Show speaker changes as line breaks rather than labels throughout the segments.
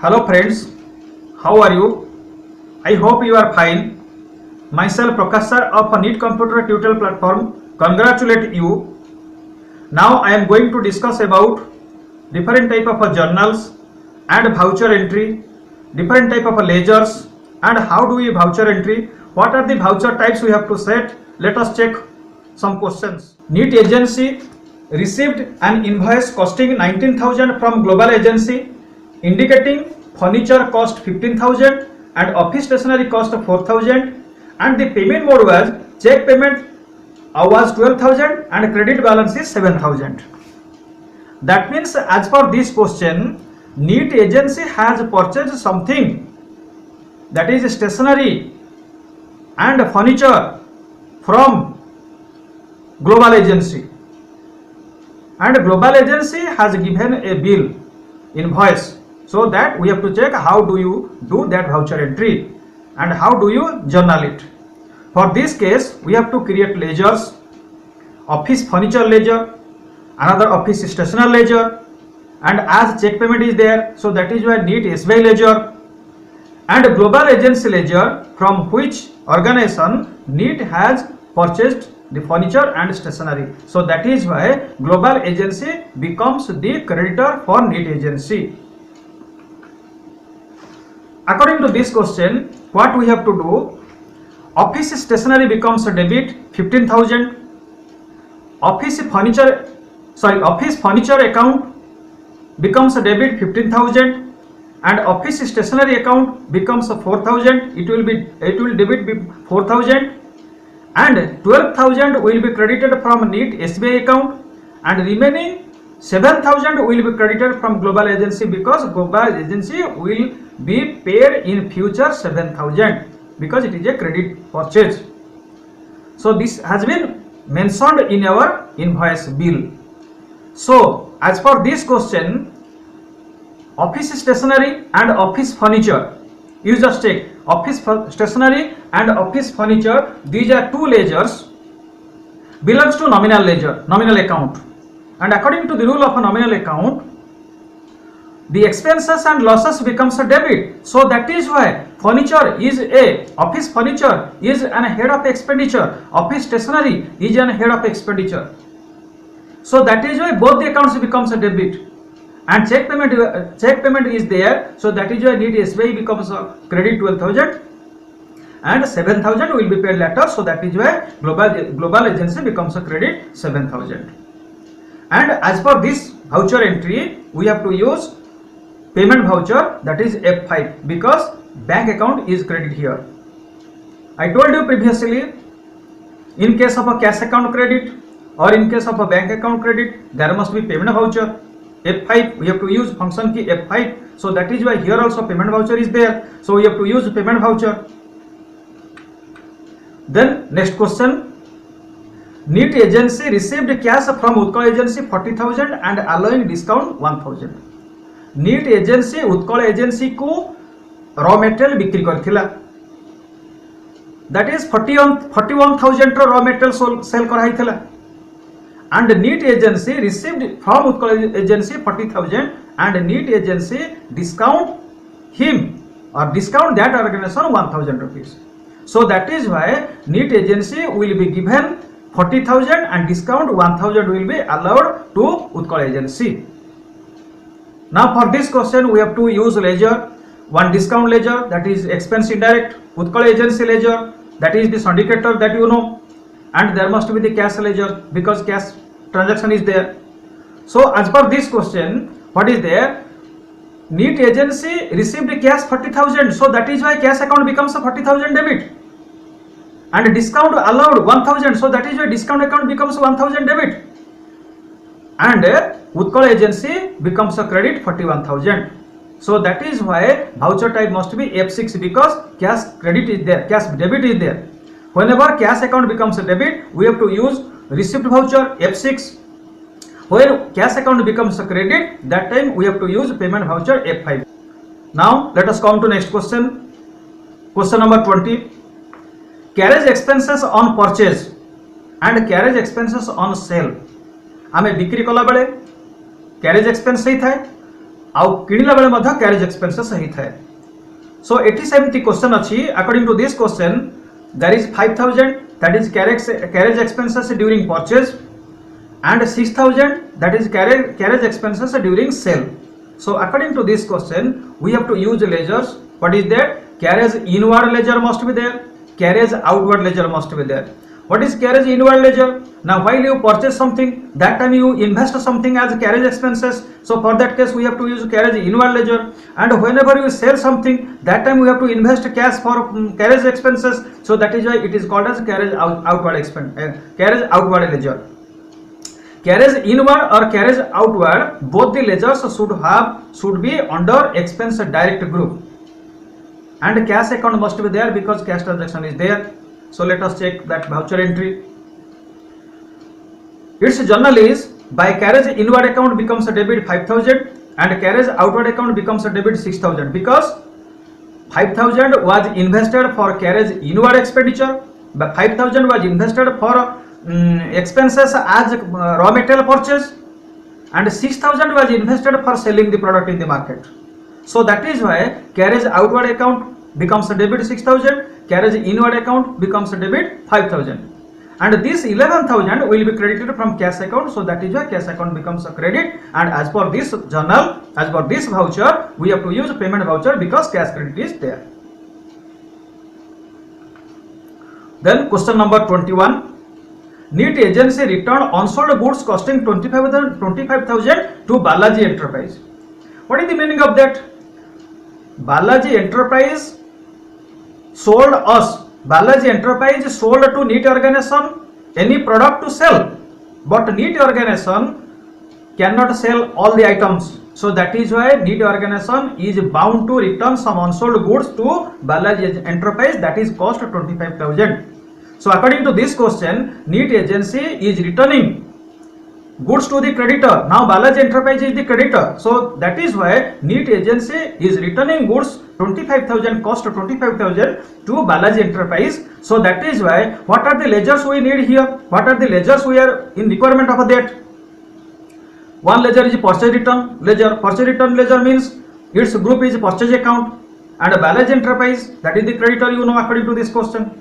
Hello friends, how are you? I hope you are fine. Myself Prakash sir of a NEET Computer Tutorial platform congratulate you. Now I am going to discuss about different type of journals and voucher entry, different type of ledgers and how do we voucher entry, what are the voucher types we have to set. Let us check some questions. NEET agency received an invoice costing 19,000 from global agency indicating furniture cost 15,000 and office stationery cost 4,000 and the payment mode was check payment was 12,000 and credit balance is 7,000. That means as per this question, NEET agency has purchased something, that is stationery and furniture from global agency, and global agency has given a bill invoice, so that we have to check how do you do that voucher entry and how do you journal it. For this case we have to create ledgers, office furniture ledger, another office stationery ledger, and as check payment is there, so that is why NEET SBI ledger, and global agency ledger from which organization NEET has purchased the furniture and stationery, so that is why global agency becomes the creditor for NEET agency. According to this question, what we have to do, office stationery becomes a debit 15,000, office furniture account becomes a debit 15,000 and office stationery account becomes a 4,000, it will debit 4,000 and 12,000 will be credited from NEET SBI account and remaining 7,000 will be credited from global agency, because global agency will be paid in future 7,000 because it is a credit purchase. So this has been mentioned in our invoice bill. So as for this question, office stationery and office furniture, you just take office stationery and office furniture, these are two ledgers, belongs to nominal ledger, nominal account, and according to the rule of a nominal account, the expenses and losses becomes a debit, so that is why office furniture is an head of expenditure, office stationery is an head of expenditure, so that is why both the accounts becomes a debit, and check payment is there, so that is why NEET SBI becomes a credit 12,000 and 7,000 will be paid later, so that is why global agency becomes a credit 7,000. And as for this voucher entry, we have to use payment voucher, that is F5, because bank account is credit here. I told you previously, in case of a cash account credit or in case of a bank account credit, there must be payment voucher F5. We have to use function key F5, so that is why here also payment voucher is there, so we have to use payment voucher. Then next question, NEET agency received cash from Utkal agency 40,000 and allowing discount 1,000. NEET agency Utkal agency को raw material बिक्री करथिला, that is 41,000 raw material sell कराइथिला, and NEET agency received from Utkal agency 40,000 and NEET agency discount him or discount that organization 1,000 rupees. So that is why NEET agency will be given 40,000 and discount 1,000 will be allowed to Utkal agency. Now for this question we have to use ledger, one discount ledger, that is expense indirect, Utkal agency ledger, that is the syndicator that you know, and there must be the cash ledger because cash transaction is there. So as per this question, what is there? NEET agency received cash 40,000, so that is why cash account becomes a 40,000 debit, and discount allowed 1,000, so that is why discount account becomes 1,000 debit, and Utkal agency becomes a credit 41,000. So that is why voucher type must be F6, because cash credit is there, cash debit is there. Whenever cash account becomes a debit, we have to use receipt voucher F6. When cash account becomes a credit, that time we have to use payment voucher F5. Now let us come to next question. Question number 20. Carriage expenses on purchase and carriage expenses on sale. आमे बिक्री कला बेले carriage expense सही थाए आउ किणिला बेले मध्य carriage expenses ही थाए सो एटी सेमती क्वेश्चन अछि according to this question there is 5000 that is carriage expenses during purchase and 6000 that is carriage expenses during sale. So according to this question we have to use ledgers. What is that? Carriage inward ledger must be there, carriage outward ledger must be there. What is carriage inward ledger? Now while you purchase something, that time you invest something as carriage expenses, so for that case we have to use carriage inward ledger. And whenever you sell something, that time we have to invest cash for carriage expenses, so that is why it is called as carriage outward expense, carriage outward ledger. Carriage inward or carriage outward, both the ledgers should be under expense direct group, and cash account must be there because cash transaction is there. So let us check that voucher entry. Its journal is by carriage inward account becomes a debit 5000 and carriage outward account becomes a debit 6000 because 5000 was invested for carriage inward expenditure, but 5000 was invested for expenses as raw material purchase, and 6000 was invested for selling the product in the market. So that is why carriage outward account becomes a debit 6000, carriage inward account becomes a debit 5000, and this 11000 will be credited from cash account. So that is why cash account becomes a credit, and as per this journal, as per this voucher, we have to use payment voucher because cash credit is there. Then question number 21. NEET agency returned unsold goods costing 25,000 to Balaji Enterprise. What is the meaning of that? Balaji Enterprise sold us. Balaji Enterprise sold to NEET organization any product to sell, but NEET organization cannot sell all the items. So that is why NEET organization is bound to return some unsold goods to Balaji Enterprise, that is cost 25,000. So according to this question, NEET agency is returning goods to the creditor. Now Balaji Enterprise is the creditor, so that is why NEET agency is returning goods 25,000, cost 25,000 to Balaji Enterprise. So that is why what are the ledgers we need here? What are the ledgers we are in requirement of that? One ledger is purchase return ledger. Purchase return ledger means its group is purchase account, and Balaji Enterprise, that is the creditor, you know, according to this question.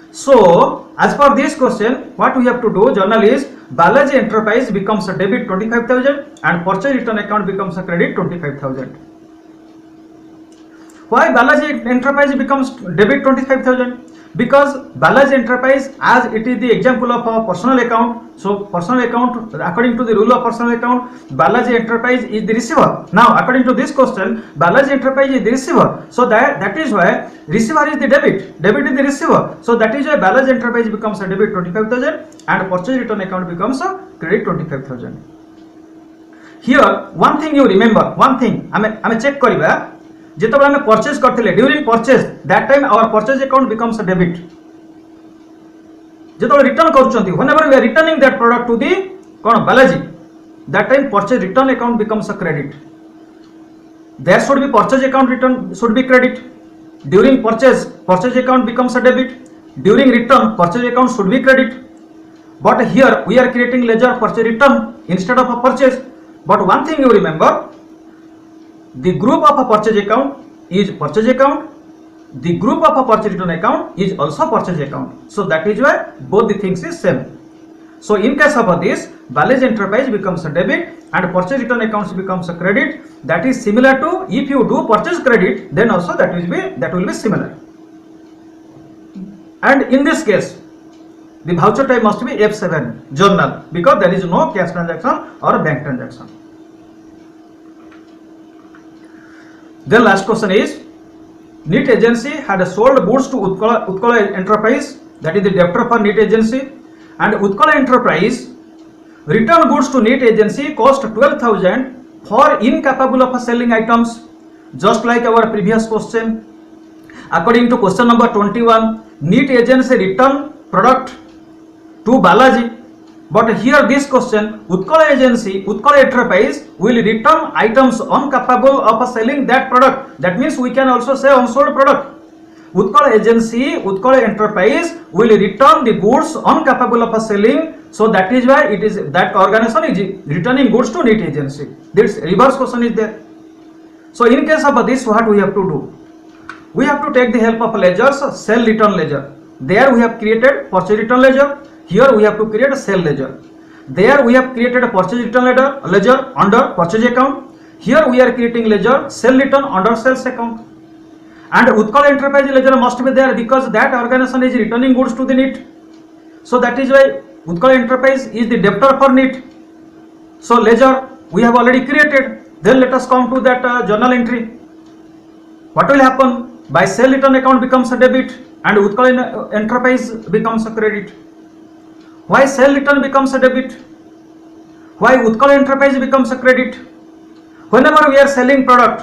So as per this question, what we have to do, journal is Balaji Enterprise becomes a debit 25,000 and purchase return account becomes a credit 25,000. Why Balaji Enterprise becomes debit 25,000? Because Balaji Enterprise, as it is the example of a personal account, so personal account, according to the rule of personal account, Balaji Enterprise is the receiver. Now according to this question, Balaji Enterprise is the receiver, so that is why receiver is the debit is the receiver, so that is why Balaji Enterprise becomes a debit 25,000 and purchase return account becomes a credit 25,000. Here one thing you remember, one thing ame check kariba, जेतबे हमें purchase करथिले during purchase, that time our purchase account becomes a debit. जेतबे return करूचंती, whenever we are returning that product to the कोन Balaji, that time purchase return account becomes a credit. There should be purchase account return should be credit. During purchase account becomes a debit. During return purchase account should be credit. But here we are creating ledger purchase return instead of a purchase. But one thing you remember, the group of a purchase account is purchase account, the group of a purchase return account is also purchase account. So that is why both the things is same. So in case of this, Balaji Enterprise becomes a debit and purchase return accounts becomes a credit. That is similar to if you do purchase credit, then also that will be similar. And in this case, the voucher type must be F7 journal, because there is no cash transaction or bank transaction. Then last question is, NEET agency had sold goods to Utkala Enterprise, that is the debtor for NEET agency, and Utkala Enterprise returned goods to NEET agency cost 12,000 for incapable of selling items, just like our previous question. According to question number 21, NEET agency returned product to Balaji, but here this question, Utkala Enterprise will return items incapable of selling that product. That means we can also say unsold product. Utkala Enterprise will return the goods incapable of selling, so that is why it is that organization is returning goods to NEET agency. This reverse question is there. So in case of this, what we have to do? We have to take the help of ledgers, sell return ledger. There we have created purchase return ledger. Here we have to create a sell ledger. There we have created a purchase return ledger under purchase account. Here we are creating ledger sell return under sales account. And Utkal Enterprise ledger must be there because that organization is returning goods to the NIT. So that is why Utkal Enterprise is the debtor for NIT. So ledger we have already created. Then let us come to that journal entry. What will happen? By sell return account becomes a debit and Utkal Enterprise becomes a credit. Why sell return becomes a debit? Why Utkal Enterprise becomes a credit? Whenever we are selling product,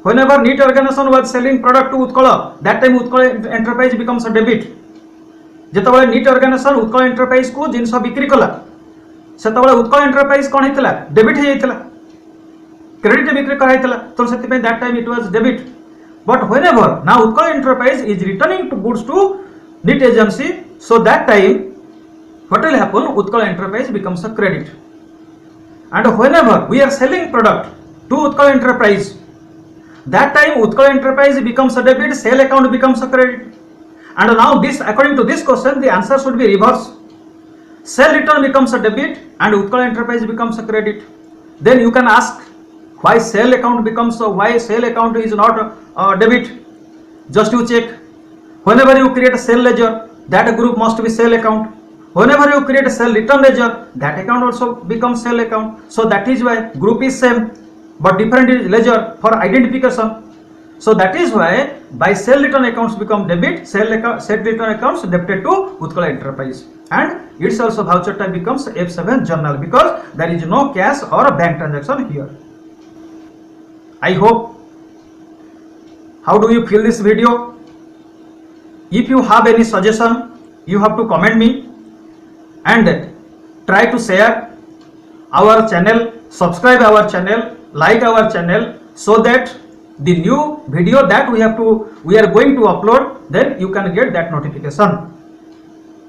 whenever NIT organization was selling product to Utkal, that time Utkal Enterprise becomes a debit. ଯେତେବେଳେ NIT organization Utkal Enterprise को जिनस बिक्री कला सेतेବେଳେ Utkal Enterprise कौन हेतला debit हे हेतला credit बिक्री करा हेतला तो सेति पे that time it was debit. But whenever now Utkal Enterprise is returning to goods to NIT agency, so that time what will happen? Utkal Enterprise becomes a credit. And whenever we are selling product to Utkal Enterprise, that time Utkal Enterprise becomes a debit, sale account becomes a credit. And now this, according to this question, the answer should be reverse. Sale return becomes a debit and Utkal Enterprise becomes a credit. Then you can ask why sale account becomes why sale account is not a debit. Just you check. Whenever you create a sale ledger, that group must be sale account. Whenever you create a sell return ledger, that account also becomes sell account. So that is why group is same but different ledger for identification. So that is why by sell return accounts become debit, sell return accounts debited to Utkal Enterprise, and its also voucher type becomes F7 journal because there is no cash or a bank transaction here. I hope. How do you feel this video? If you have any suggestion, you have to comment me and try to share our channel, subscribe our channel, like our channel, so that the new video that we are going to upload, then you can get that notification.